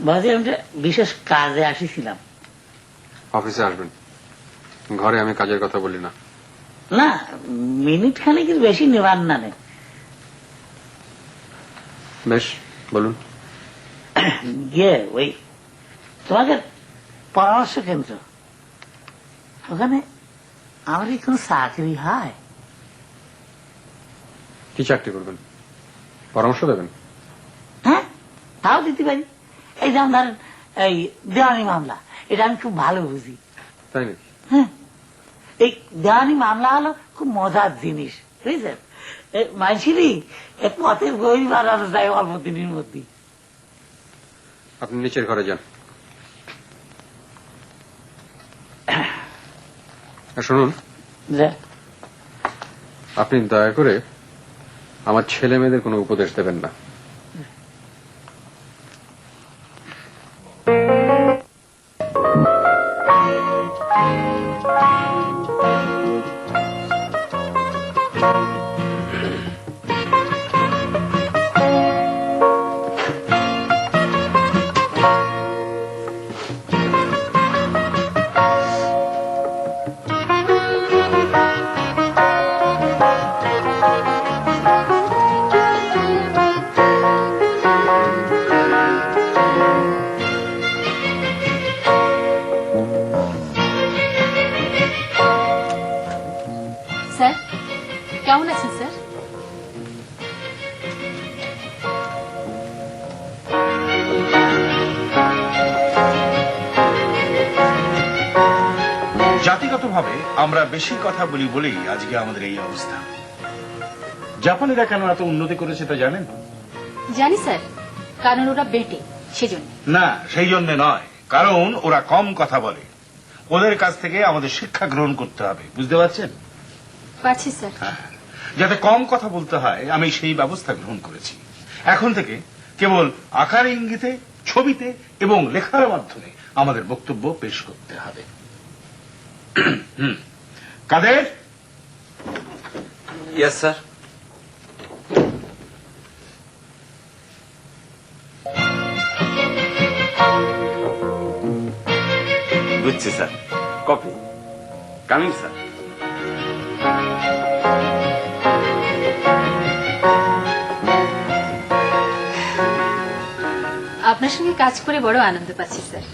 বাজে আমি বিশেষ কাজে আসিছিলাম। অফিসে আসবেন, ঘরে আমি কাজের কথা বলি না। না, মিনিট খানিকের বেশি নেবার না। বেশ, বলুন। গিয়ে ওই তোমাদের পরামর্শ কেন্দ্র, ওখানে আমার কি কোনো চাকরি হয়? কি চাকরি করবেন? পরামর্শ দেবেন? হ্যাঁ, তাও দিতে পারি। এই যেমন ধরেন এই দেওয়ানি মামলা, এটা আমি খুব ভালো বুঝি। তাই নাকি? হ্যাঁ, এই দেওয়ানি মামলা হলো খুব মজার জিনিস, বুঝছেন? মানুষেরই পথের বই বাড়ানো যায় অল্প দিনের মধ্যে। আপনি নিচের ঘরে যান। শুনুন, আপনি দয়া করে আমার ছেলে মেয়েদের কোনো উপদেশ দেবেন না। স্যার কেমন আছেন স্যার? জাতিগতভাবে আমরা বেশি কথা বলি বলেই আজকে আমাদের এই অবস্থা। জাপানিরা কেন এত উন্নতি করেছে তা জানেন? জানি স্যার, কারণ ওরা বেটে, সেজন্য। না, সেই জন্য নয়, কারণ ওরা কম কথা বলে। ওদের কাছ থেকে আমাদের শিক্ষা গ্রহণ করতে হবে, বুঝতে পারছেন? পারছি স্যার। যাতে কম কথা বলতে হয়, আমি সেই ব্যবস্থা গ্রহণ করেছি। এখন থেকে কেবল আকার ইঙ্গিতে, ছবিতে এবং লেখার মাধ্যমে আমাদের বক্তব্য পেশ করতে হবে। কাদের? Yes sir. বুঝছি স্যার। Coffee coming sir. আপনার সঙ্গে কাজ করে বড় আনন্দ পাচ্ছি স্যার।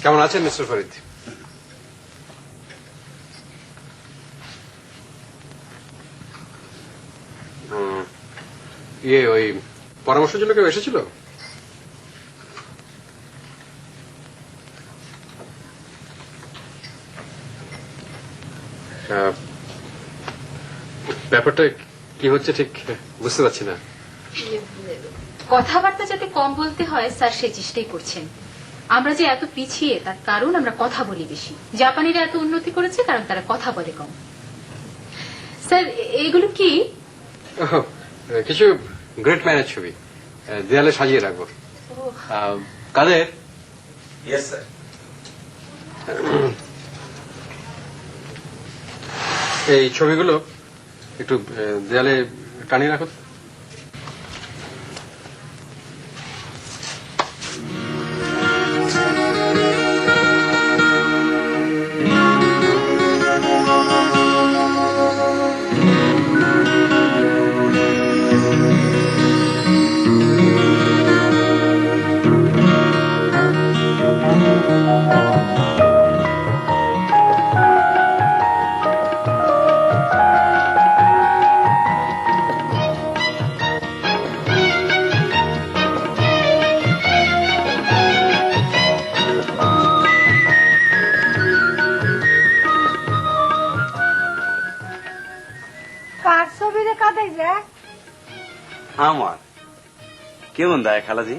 কেমন আছেন মিস্টার ফরিদ? ওই পরামর্শের জন্য কেউ এসেছিল? ব্যাপারটা কি হচ্ছে ঠিক বুঝতে পারছি না। কথাবার্তা যাতে কম বলতে হয় স্যার, সে চেষ্টাই করছেন। আমরা যে এত পিছিয়ে তার কারণ আমরা কথা বলি বেশি। জাপানিরা এত উন্নতি করেছে কারণ তারা কথা বলে কম। স্যার এইগুলো কি? কিছু গ্রেট ম্যানের ছবি, দেয়ালে সাজিয়ে রাখবো। কাদের? Yes sir. এই ছবিগুলো একটু দেয়ালে টানিয়ে রাখো। আমার কেমন দেয় খালাজি?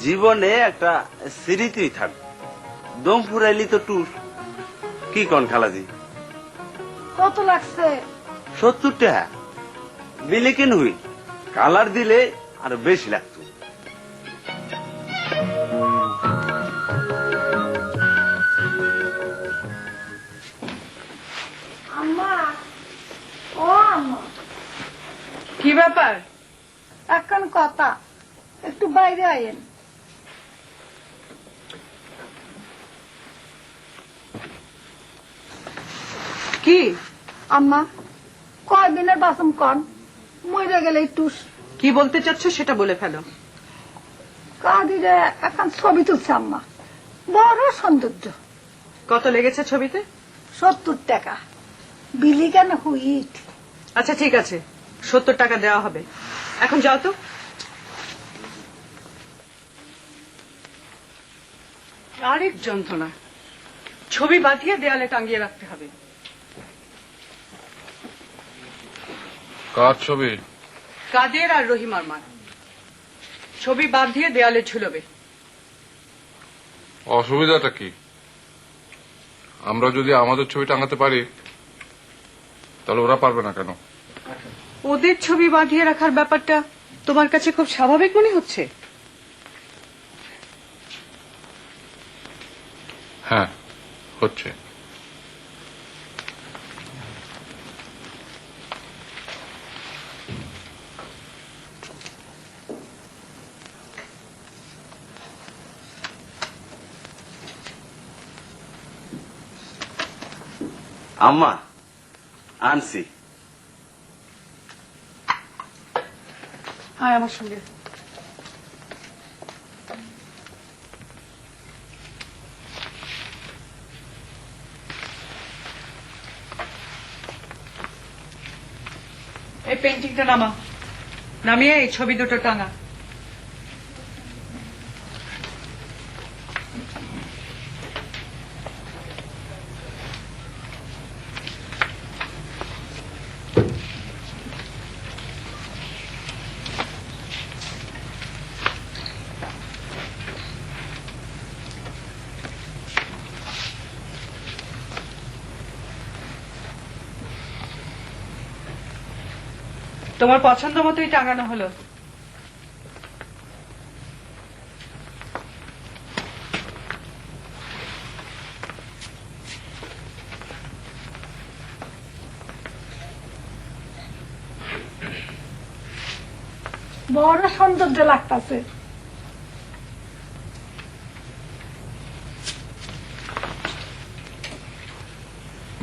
জীবনে একটা স্মৃতি থাকবে, দম ফুরাইলি তো টুর। কি কন খালাজি? কত লাগছে? 70 টাকা বিলে কেন হই, কালার দিলে আরো বেশি লাগতো। আম্মা, ও আম্মা, কি ব্যাপার? এখন কথা, একটু বাইরে আইন। কি আম্মা, কয়দিনের বাসন কন, মরে গেলে একটু কি বলতে চাচ্ছ সেটা বলে ফেলো। কাদিরে এখন ছবি তুলছে আম্মা, বড় সৌন্দর্য। কত লেগেছে ছবিতে? 70 টাকা। বিলি কেন হুইট? আচ্ছা ঠিক আছে, 70 টাকা দেওয়া হবে। এখন যাও তো। আরেক যন্ত্রণা, ছবি বাঁধিয়ে দেয়ালে টাঙিয়ে রাখতে হবে। কার ছবি? কাদের আর রহিমার মা। ছবি বাঁধিয়ে দেয়ালে ঝুলবে। অসুবিধাটা কি? আমরা যদি আমাদের ছবি টাঙাতে পারি তাহলে ওরা পারবে না কেন? ওদের ছবি বাঁধিয়ে রাখার ব্যাপারটা তোমার কাছে খুব স্বাভাবিক মনে হচ্ছে? হ্যাঁ, হচ্ছে। আম্মা আনছি। হ্যাঁ, আমার সঙ্গে। এই পেন্টিংটা নামা, নামিয়ে এই ছবি দুটো টাঙা। তোমার পছন্দ মতোই টাঙানো হলো। বড় সৌন্দর্য লাগতাছে।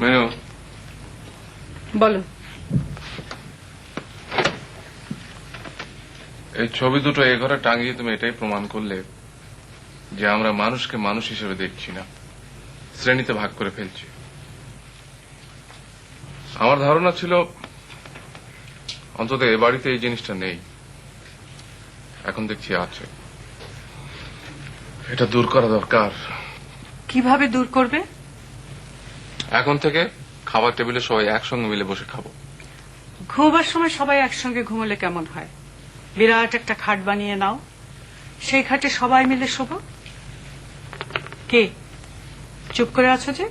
মেনু, বলো। এই ছবি দুটো এ ঘরে টাঙিয়ে তুমি এটাই প্রমাণ করলে যে আমরা মানুষকে মানুষ হিসেবে দেখছি না, শ্রেণীতে ভাগ করে ফেলছি। আমার ধারণা ছিল অন্তত এ বাড়িতে এই জিনিসটা নেই, এখন দেখছি আছে। এটা দূর করা দরকার। কিভাবে দূর করবে? এখন থেকে খাবার টেবিলে সবাই একসঙ্গে মিলে বসে খাবো। ঘুমবার সময় সবাই একসঙ্গে ঘুমলে কেমন হয়? বিরাট একটা খাট বানিয়ে নাও, সেই খাটে সবাই মিলে শোবো। কে চুপ করে আছো যে?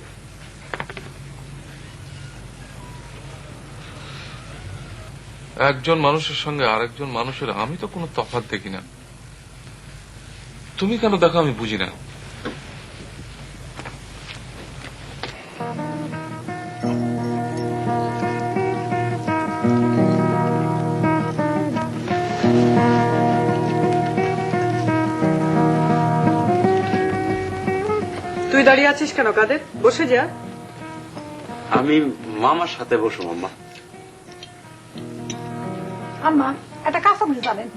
একজন মানুষের সঙ্গে আরেকজন মানুষের আমি তো কোনো তফাৎ দেখি না। তুমি কেন দেখো আমি বুঝি না। তুই দাঁড়িয়ে আছিস কেন কাদের? বসে যা। আমি মামার সাথে বসবো আম্মা। আম্মা, একটা কাঁচামরিচ যাবেন।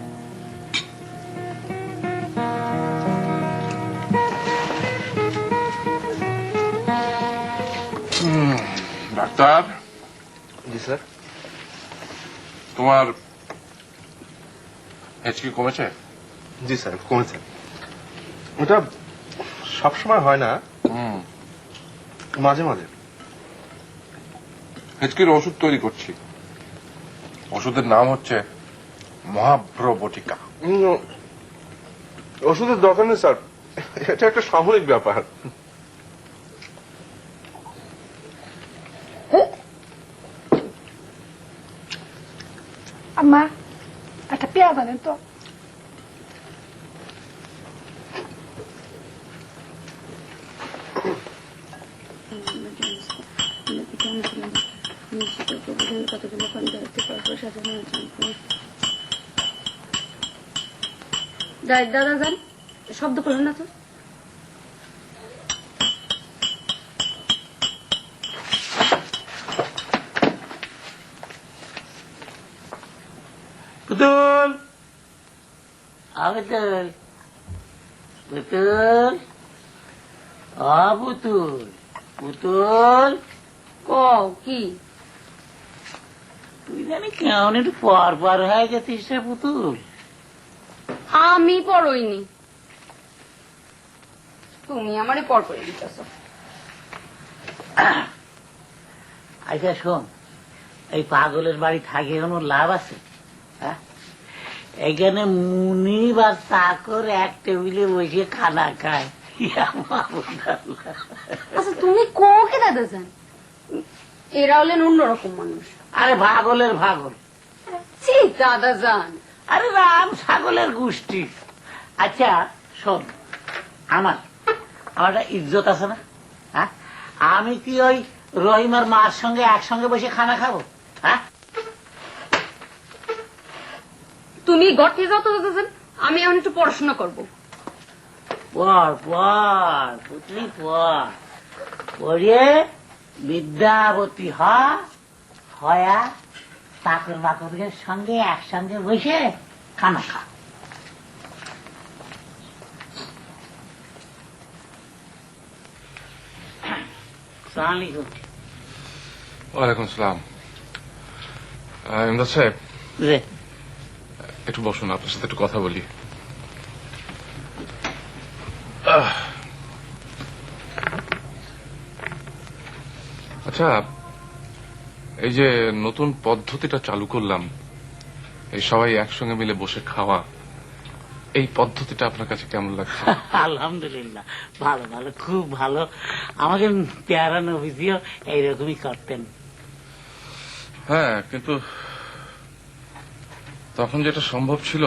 ডাক্তার। জি স্যার। তোমার হেঁচকি কমেছে? জি স্যার, কমেছে। ওটা সবসময় হয় না, মাঝে মাঝে। হেঁচকির ওষুধ তৈরি করছি। ওষুধের নাম হচ্ছে মহাভ্রবটিকা। ওষুধের দরকার নেই স্যার, এটা একটা সাময়িক ব্যাপার। আম্মা একটা পেঁয়াজ আনেন তো। দাদা যান, শব্দ করলেন না তো। পুতুল, পুতুল, পুতুল, পুতুল, পুতুল, কি তুই জানি কেমন একটু পর পর হয়ে গেছিস রে পুতুল। আমি পড়ইনি, তুমি আমারে পর করে দিতেছ। আচ্ছা শোন, এই পাগলের বাড়ি থাকে কোনো লাভ আছে? হ্যাঁ, এখানে মুনিব আর চাকর এক টেবিলে বসে খানা খায়। আচ্ছা তুমি কোকে দাদা যান, এরা হলেন অন্যরকম মানুষ। আরে পাগলের পাগল, ছি দাদা যান, আরে রাম ছাগলের গোষ্ঠী। আচ্ছা শোন, আমার একটা ইজ্জত আছে না? হ্যাঁ, আমি কি ওই রহিমার মার সঙ্গে একসঙ্গে বসে খানা খাবো? হ্যাঁ, তুমি গর্তে যাও তো দাদা যান, আমি এখন একটু পড়াশোনা করবো। পর পর পুতলি পর, পড়িয়ে বিদ্যাবতী হয়া চাকর বাকরের সঙ্গে একসঙ্গে বসে খানা খা। সালামালাইকুম। ওয়ালাইকুম সালাম। ইমদাদ সাহেব, রে একটু বসুন, আপনার সাথে একটু কথা বলি। আচ্ছা, এই যে নতুন পদ্ধতিটা চালু করলাম, এই সবাই একসঙ্গে মিলে বসে খাওয়া, এই পদ্ধতিটা আপনার কাছে কেমন লাগছে? আলহামদুলিল্লাহ, ভালো ভালো, খুব ভালো। আমাকে পেয়ারা নবীজিও এইরকমই করতেন। হ্যাঁ, কিন্তু তখন যেটা সম্ভব ছিল,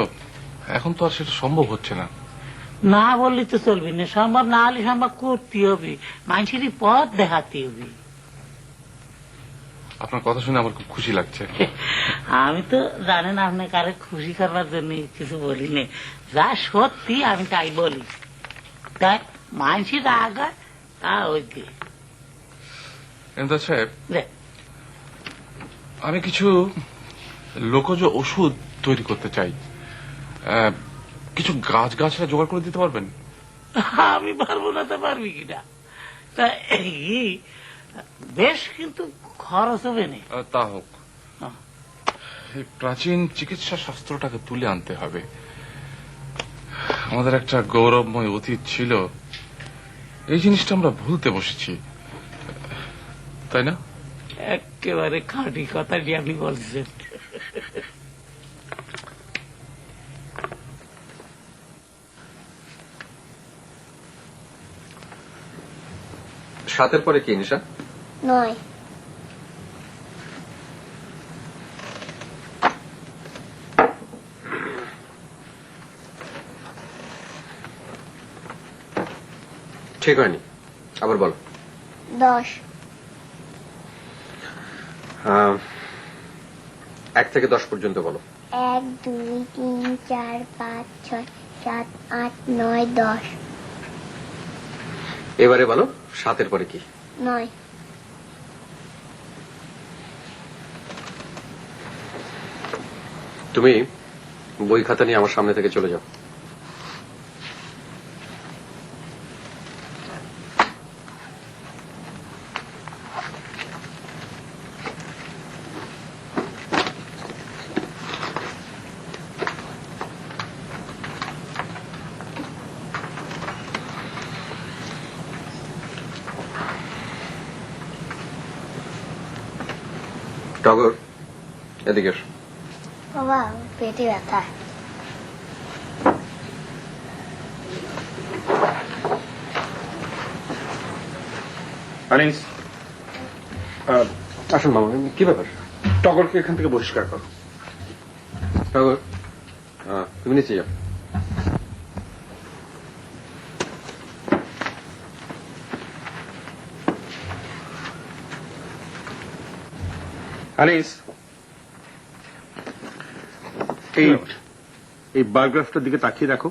এখন তো আর সেটা সম্ভব হচ্ছে না। না বললে তো চলবে না, সম্ভব না হলে সম্ভব করতে হবে, মানুষেরই পথ দেখাতে হবে। আপনার কথা শুনে আমার খুব খুশি লাগছে। আমি তো জানেন আপনাকে আরে খুশি করবার জন্য কিছু বলি না, যা সত্যি আমি তাই বলি, তাই মানুষের আগা তা হইতে। ইমদাদ সাহেব, রে, আমি কিছু লোকজ ওষুধ তৈরি করতে চাই, কিছু গাছগাছরা জোগাড় করে দিতে পারবেন? আমি পারবো না, তো পারবি কিনা? তা এই বেশ, কিন্তু খরচ হবে না। তা হোক, এই প্রাচীন চিকিৎসা শাস্ত্রটাকে তুলে আনতে হবে। আমাদের একটা গৌরবময় অতীত ছিল, এই জিনিসটা আমরা ভুলতে বসেছি, তাই না? একেবারে খাঁটি কথাটি আপনি বলছেন। সাতের পরে কি নিশা? 9। ঠিক হয়নি, আবার বলো। 10। 1 থেকে 10 পর্যন্ত বলো। 1 2 3 4 5 6 7 8 9 10। এবারে বলো 7-এর পরে কি? 9। তুমি বই খাতা নিয়ে আমার সামনে থেকে চলে যাও। টগর, এদিকে এসো। বাবা পেটে ব্যথা। আনিস, আসুন মামা, কি ব্যাপার? টগরকে এখান থেকে বহিষ্কার করো। টগর, তুমি নিচে যাও। আনিস, এই বায়োগ্রাফটার দিকে তাকিয়ে দেখো।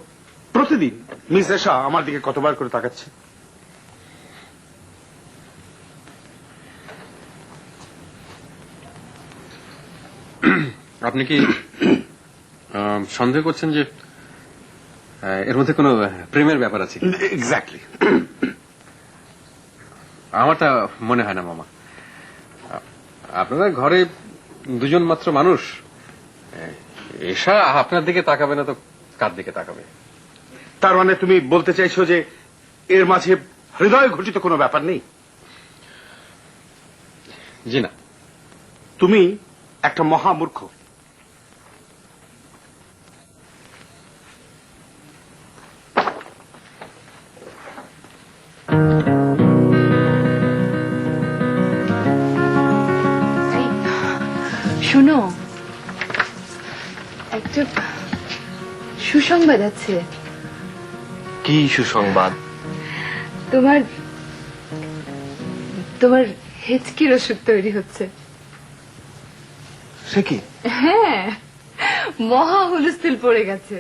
প্রতিদিন মিস এশা আমার দিকে কতবার করে তাকাচ্ছে। আপনি কি সন্দেহ করছেন যে এর মধ্যে কোনো প্রেমের ব্যাপার আছে? এক্স্যাক্টলি। আমারটা মনে হয় না মামা। আপনারা ঘরে দুজন মাত্র মানুষ, এসা আপনার দিকে তাকাবে না তো কার দিকে তাকাবে? তার মানে তুমি বলতে চাইছো যে এর মাঝে হৃদয় ঘটিত কোনো ব্যাপার নেই? জি না। তুমি একটা মহামূর্খ। শুনো, একটা সুসংবাদ আছে। কি সুসংবাদ? তোমার তোমার হেঁচকির ওষুধ তৈরি হচ্ছে। সে কি? হ্যাঁ, মহা হুলস্থুল পড়ে গেছে।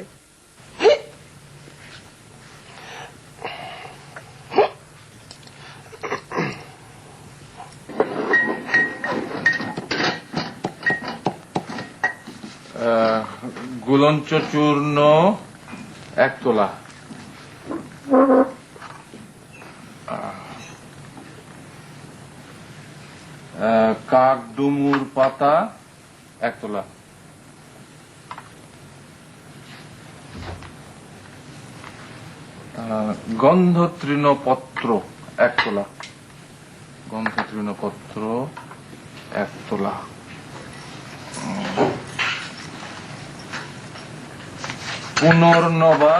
গুলঞ্চ চূর্ণ 1 তোলা, কাকডুমুর পাতা 1 তোলা, গন্ধ তৃণপত্র 1 তোলা, গন্ধ তৃণপত্র 1 তোলা, পুনর্নবা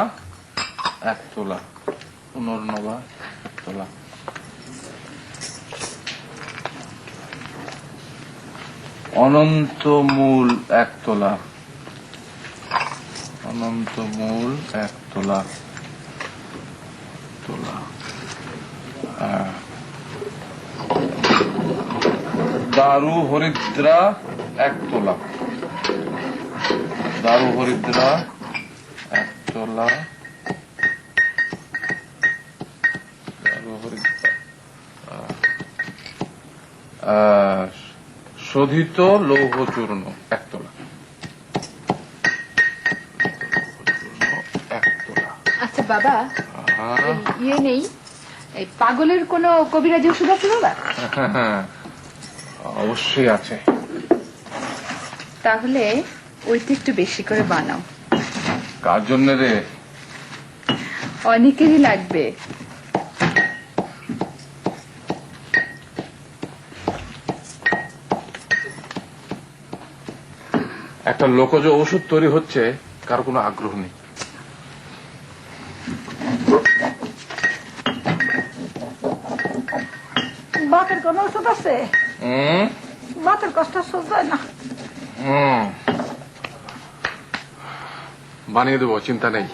1 তোলা, পুনর্নবা 1 তোলা, অনন্তমূল 1 তোলা, অনন্তমূল 1 তোলা, তোলা, দারু হরিদ্রা 1 তোলা, দারু হরিদ্রা 1 তোলা, দারু হরিদ্রা, শোধিত লৌহ চূর্ণ 1 তোলা, 1 তোলা। আচ্ছা বাবা, ইয়ে নেই, এই পাগলের কোনো কবিরাজি ওষুধ আছে বাবা? অবশ্যই আছে। তাহলে ওইটা একটু বেশি করে বানাও। কার জন্য রে? অনেকেরই লাগবে। একটা লোকজ ওষুধ তৈরি হচ্ছে, কার কোনো আগ্রহ নেই। বাতের কোন ওষুধ আছে? বাতের কষ্ট সহ্য হয় না। বানিয়ে দেবো, চিন্তা নেই।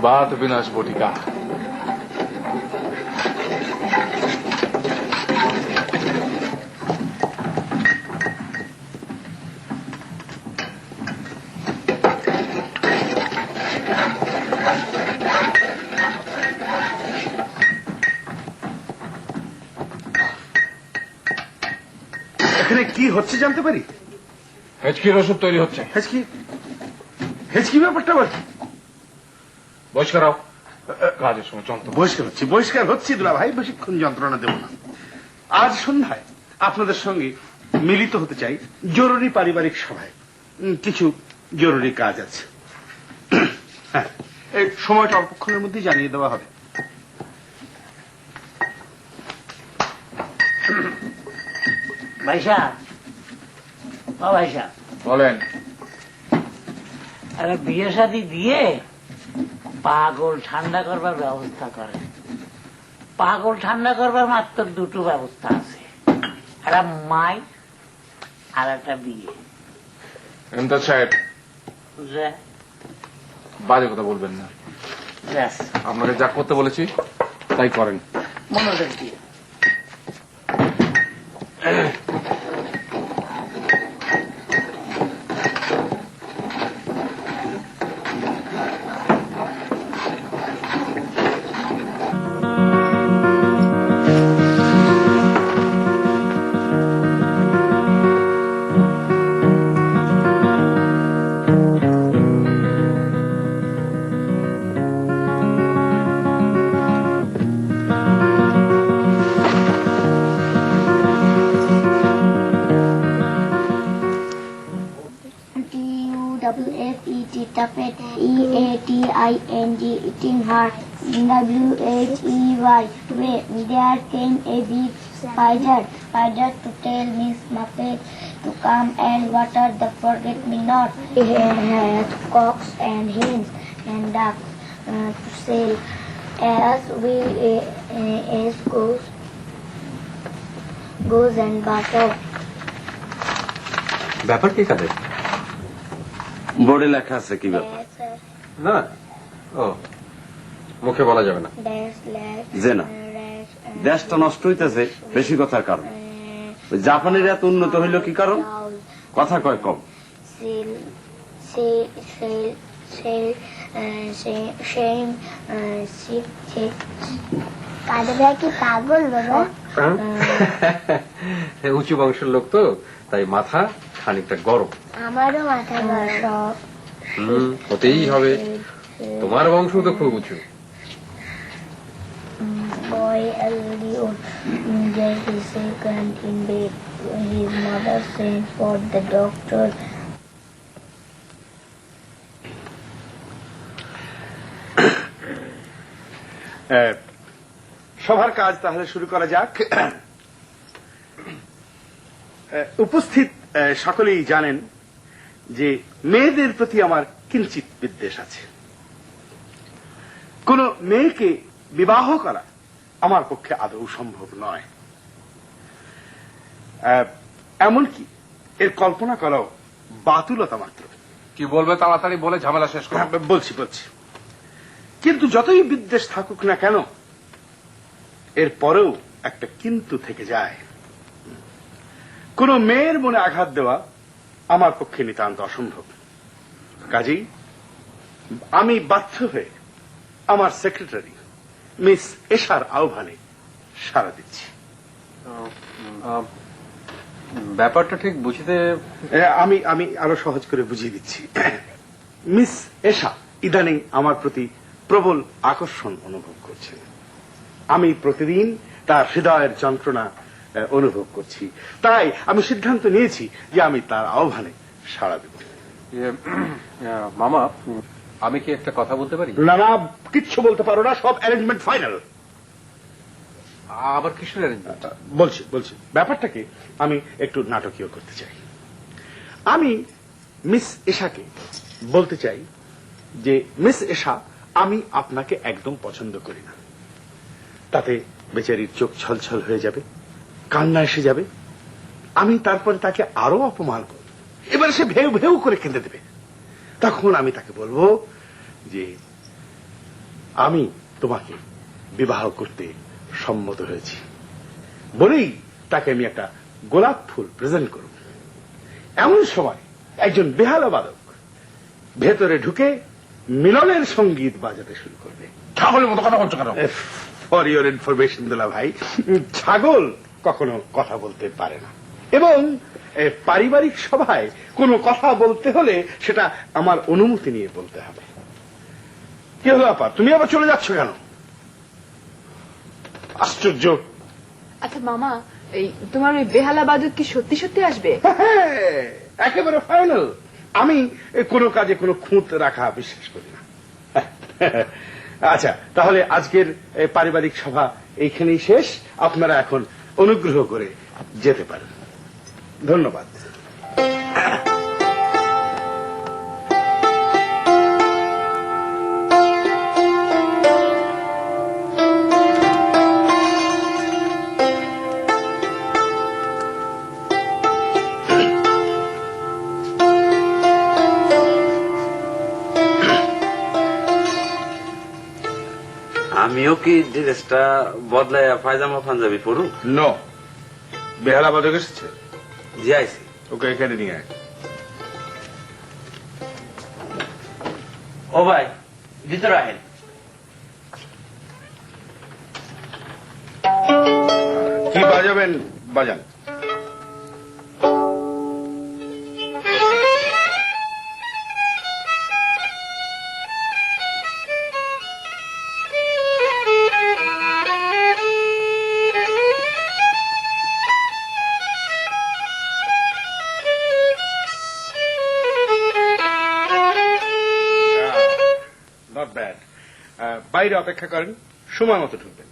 বাত বিনাশ বটিকা। এখানে কি হচ্ছে জানতে পারি? হেঁচকির ওষুধ তৈরি হচ্ছে। হেঁচকি? হেঁচকি ব্যাপারটা আবার? বহিষ্কার হও, কাজের সময় যন্ত্রণা। বহিষ্কার হচ্ছি দুলা ভাই, বেশিক্ষণ যন্ত্রণা দেব না। আজ সন্ধ্যায় আপনাদের সঙ্গে মিলিত হতে চাই জরুরি পারিবারিক সভায়। কিছু জরুরি কাজ আছে। হ্যাঁ, এই সময়টা অল্পক্ষণের মধ্যে জানিয়ে দেওয়া হবে। ভাইসা, ও ভাইসা, বলেন। আরে বিয়ে শাদী দিয়ে পাগল ঠান্ডা করবার ব্যবস্থা করে। পাগল ঠান্ডা করবার মাত্র দুটো ব্যবস্থা আছে, একটা মাই আর একটা বিয়ে। এমদাদ সাহেব, যে বাজে কথা বলবেন না। ব্যাস, আপনাকে যা করতে বলেছি তাই করেন। মনোযোগ দিয়ে। TUFFET Tuffet EATING eating heart WHEY way. There came a big spider to tell Miss Muffet to come and water the forget-me-not. He had cocks and hens and ducks to sell as goes and butter. ব্যাপার কি কাদের? বোর্ডে লেখা আছে কি ব্যাপার? না, ও মুখে বলা যাবে না। যে না, দেশটা নষ্ট হইতেছে বেশি কথার কারণ। জাপানের এত উন্নত হইল কি কারণ? কথা কয় কম। কি পাগল বাবা? উঁচু বংশের লোক তো, তাই মাথা খানিকটা গরম। আমারও মাথা গরম। হতেই হবে, তোমার বংশ তো খুব উঁচু। Boy Elliot get second in bed. His mother sent for the doctor. সবার কাজ তাহলে শুরু করা যাক। উপস্থিত সকলেই জানেন যে মেয়েদের প্রতি আমার কিঞ্চিত বিদ্বেষ আছে। কোন মেয়েকে বিবাহ করা আমার পক্ষে আদৌ সম্ভব নয়, এমনকি এর কল্পনা করাও বাতুলতা মাত্র। কি বলবে তাড়াতাড়ি বলে ঝামেলা শেষ করো। বলছি কিন্তু যতই বিদ্বেষ থাকুক না কেন, এর পরেও একটা কিন্তু থেকে যায়। কোন মেয়ের মনে আঘাত দেওয়া আমার পক্ষে নিতান্ত অসম্ভব। কাজেই আমি বাধ্য হয়ে আমার সেক্রেটারি মিস এশার আহ্বানে সাড়া দিচ্ছি। ব্যাপারটা ঠিক বুঝতে আমি আরো সহজ করে বুঝিয়ে দিচ্ছি। মিস এশা ইদানিং আমার প্রতি প্রবল আকর্ষণ অনুভব করছেন। আমি প্রতিদিন তার হৃদয়ের যন্ত্রণা অনুভব করছি, তাই আমি সিদ্ধান্ত নিয়েছি যে আমি তার আহ্বানে সাড়া দেব। মামা, আমি কি একটা কথা বলতে পারি? না, কিচ্ছু বলতে পারো না, সব অ্যারেঞ্জমেন্ট ফাইনাল। আবার কিসের অ্যারেঞ্জমেন্ট? বলছি ব্যাপারটাকে আমি একটু নাটকীয় করতে চাই। আমি মিস এশাকে বলতে চাই যে মিস এশা, আমি আপনাকে একদম পছন্দ করি না। তাতে বেচারির চোখ ছলছল হয়ে যাবে, কান্না এসে যাবে। আমি তারপরে তাকে আরো অপমান করব, এবার সে ভেউ ভেউ করে কেঁদে দেবে। তখন আমি তাকে বলবো যে আমি তোমাকে বিবাহ করতে সম্মত হয়েছি বলেই তাকে আমি একটা গোলাপ ফুল প্রেজেন্ট করব। এমন সময় একজন বেহালা বাদক ভেতরে ঢুকে মিলনের সঙ্গীত বাজাতে শুরু করবে। ছাগলের মতো কথা বলছো কেন? ফর ইউর ইনফরমেশন দুলা ভাই, ছাগল কখনো কথা বলতে পারে না, এবং পারিবারিক সভায় কোনো কথা বলতে হলে সেটা আমার অনুমতি নিয়ে বলতে হবে। কি হলো আপা, তুমি আবার চলে যাচ্ছ কেন? আশ্চর্য। আচ্ছা মামা, এই তোমার ওই বেহালা বাদক কি সত্যি সত্যি আসবে? একেবারে ফাইনাল। আমি কোনো কাজে কোনো খুঁত রাখা বিশ্বাস করি না। আচ্ছা, তাহলে আজকের পারিবারিক সভা এইখানেই শেষ। আপনারা এখন অনুগ্রহ করে যেতে পারেন। ধন্যবাদ। আমিও কি ড্রেসটা বদলায় পায়জামা পাঞ্জাবি পরু? নো, বেহালা বাদক এসেছে। জি আইসি। ওকে এখানে নিয়ে আয়। ও ভাই, ভিতরে আহেন। কি বাজাবেন বাজান। Not bad. বাইরে অপেক্ষা করেন, সময় মতো ঢুকবেন।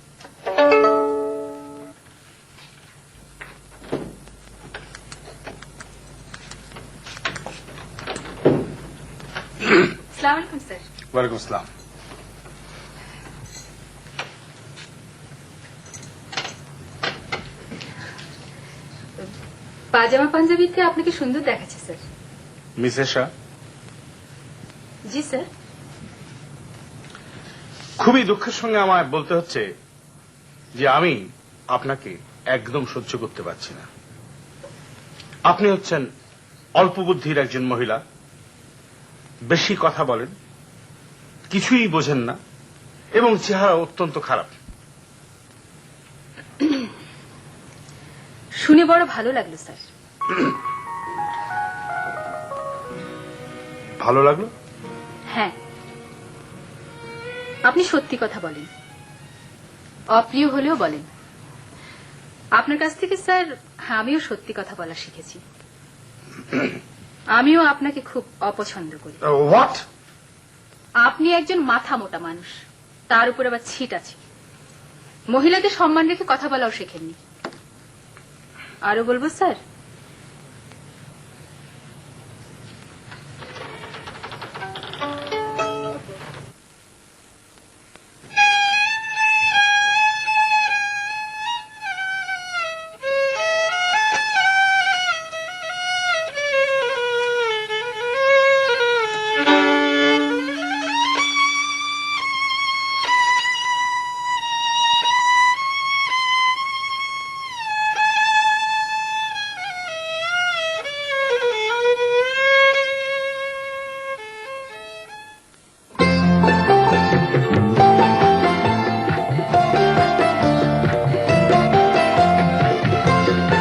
আসসালামু আলাইকুম স্যার। ওয়ালাইকুম আসসালাম। পাজামা পাঞ্জাবিতে আপনাকে সুন্দর দেখাচ্ছে স্যার। মিসেস শাহ, জি স্যার। খুবই দুঃখের সঙ্গে আমায় বলতে হচ্ছে যে আমি আপনাকে একদম সহ্য করতে পারছি না। আপনি হচ্ছেন অল্প বুদ্ধির একজন মহিলা, বেশি কথা বলেন, কিছুই বোঝেন না এবং চেহারা অত্যন্ত খারাপ। শুনে বড় ভালো লাগলো স্যার। ভালো লাগলো? হ্যাঁ, আপনি সত্যি কথা বলেন, অপ্রিয় হলেও বলেন। আপনার কাছ থেকে স্যার আমিও সত্যি কথা বলা শিখেছি। আমিও আপনাকে খুব অপছন্দ করি। হোয়াট? আপনি একজন মাথা মোটা মানুষ, তার উপর আবার ছিট আছে। মহিলাদের সম্মান রেখে কথা বলাও শেখেননি। আরো বলবো স্যার,